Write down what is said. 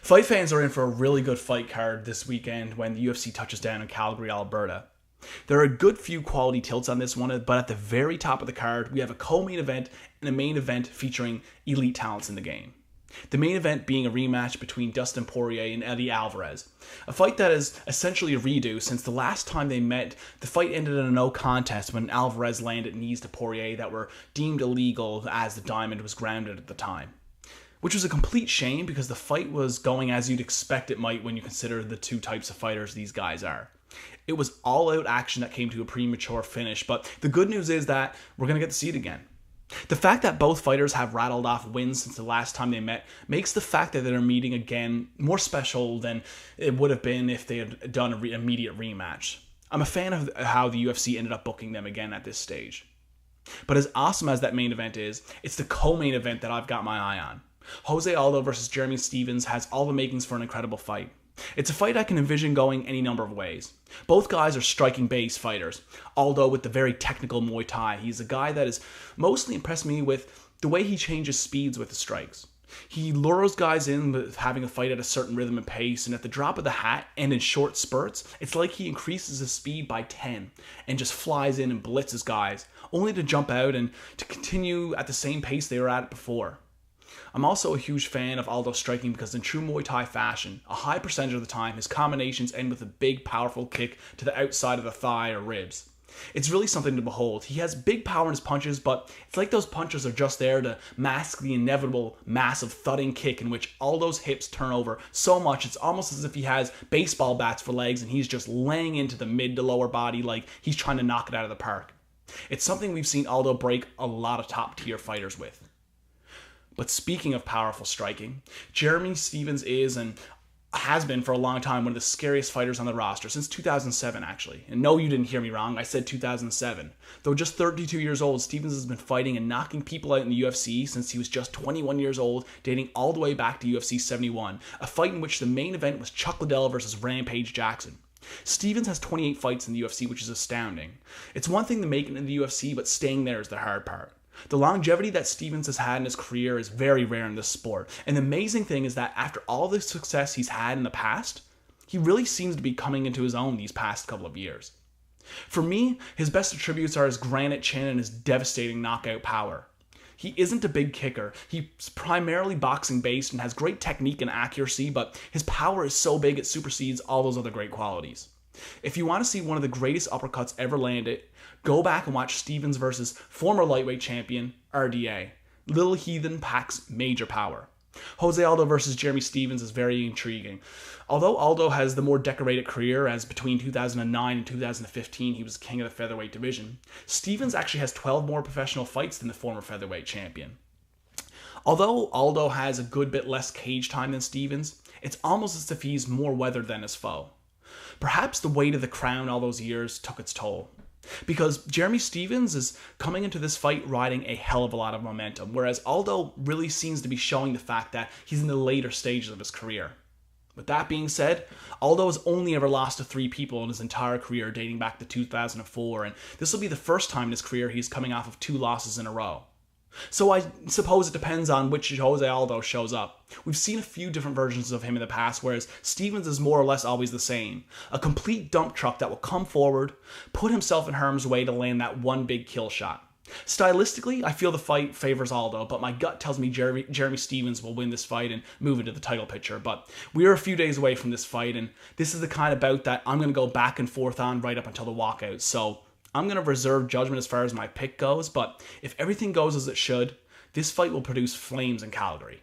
Fight fans are in for a really good fight card this weekend when the UFC touches down in Calgary, Alberta. There are a good few quality tilts on this one, but at the very top of the card, we have a co-main event and a main event featuring elite talents in the game. The main event being a rematch between Dustin Poirier and Eddie Alvarez. A fight that is essentially a redo since the last time they met, the fight ended in a no contest when Alvarez landed knees to Poirier that were deemed illegal as the diamond was grounded at the time. Which was a complete shame because the fight was going as you'd expect it might when you consider the two types of fighters these guys are. It was all-out action that came to a premature finish, but the good news is that we're going to get to see it again. The fact that both fighters have rattled off wins since the last time they met makes the fact that they're meeting again more special than it would have been if they had done an immediate rematch. I'm a fan of how the UFC ended up booking them again at this stage. But as awesome as that main event is, it's the co-main event that I've got my eye on. Jose Aldo versus Jeremy Stephens has all the makings for an incredible fight. It's a fight I can envision going any number of ways. Both guys are striking-based fighters. Aldo with the very technical Muay Thai. He's a guy that has mostly impressed me with the way he changes speeds with the strikes. He lures guys in with having a fight at a certain rhythm and pace, and at the drop of the hat and in short spurts, it's like he increases his speed by 10 and just flies in and blitzes guys, only to jump out and to continue at the same pace they were at before. I'm also a huge fan of Aldo's striking because in true Muay Thai fashion, a high percentage of the time his combinations end with a big powerful kick to the outside of the thigh or ribs. It's really something to behold. He has big power in his punches, but it's like those punches are just there to mask the inevitable massive thudding kick in which Aldo's hips turn over so much it's almost as if he has baseball bats for legs and he's just laying into the mid to lower body like he's trying to knock it out of the park. It's something we've seen Aldo break a lot of top tier fighters with. But speaking of powerful striking, Jeremy Stephens is and has been for a long time one of the scariest fighters on the roster, since 2007 actually. And no, you didn't hear me wrong, I said 2007. Though just 32 years old, Stephens has been fighting and knocking people out in the UFC since he was just 21 years old, dating all the way back to UFC 71, a fight in which the main event was Chuck Liddell versus Rampage Jackson. Stephens has 28 fights in the UFC, which is astounding. It's one thing to make it in the UFC, but staying there is the hard part. The longevity that Stephens has had in his career is very rare in this sport, and the amazing thing is that after all the success he's had in the past, he really seems to be coming into his own these past couple of years. For me, his best attributes are his granite chin and his devastating knockout power. He isn't a big kicker, he's primarily boxing based and has great technique and accuracy, but his power is so big it supersedes all those other great qualities. If you want to see one of the greatest uppercuts ever landed, go back and watch Stephens versus former lightweight champion RDA. Little Heathen packs major power. Jose Aldo versus Jeremy Stephens is very intriguing. Although Aldo has the more decorated career, as between 2009 and 2015 he was king of the featherweight division, Stephens actually has 12 more professional fights than the former featherweight champion. Although Aldo has a good bit less cage time than Stephens, it's almost as if he's more weathered than his foe. Perhaps the weight of the crown all those years took its toll. Because Jeremy Stephens is coming into this fight riding a hell of a lot of momentum, whereas Aldo really seems to be showing the fact that he's in the later stages of his career. With that being said, Aldo has only ever lost to 3 people in his entire career dating back to 2004, and this will be the first time in his career he's coming off of 2 losses in a row. So I suppose it depends on which Jose Aldo shows up. We've seen a few different versions of him in the past, whereas Stephens is more or less always the same. A complete dump truck that will come forward, put himself in harm's way to land that one big kill shot. Stylistically, I feel the fight favors Aldo, but my gut tells me Jeremy Stephens will win this fight and move into the title picture. But we are a few days away from this fight, and this is the kind of bout that I'm going to go back and forth on right up until the walkout. So I'm going to reserve judgment as far as my pick goes, but if everything goes as it should, this fight will produce flames in Calgary.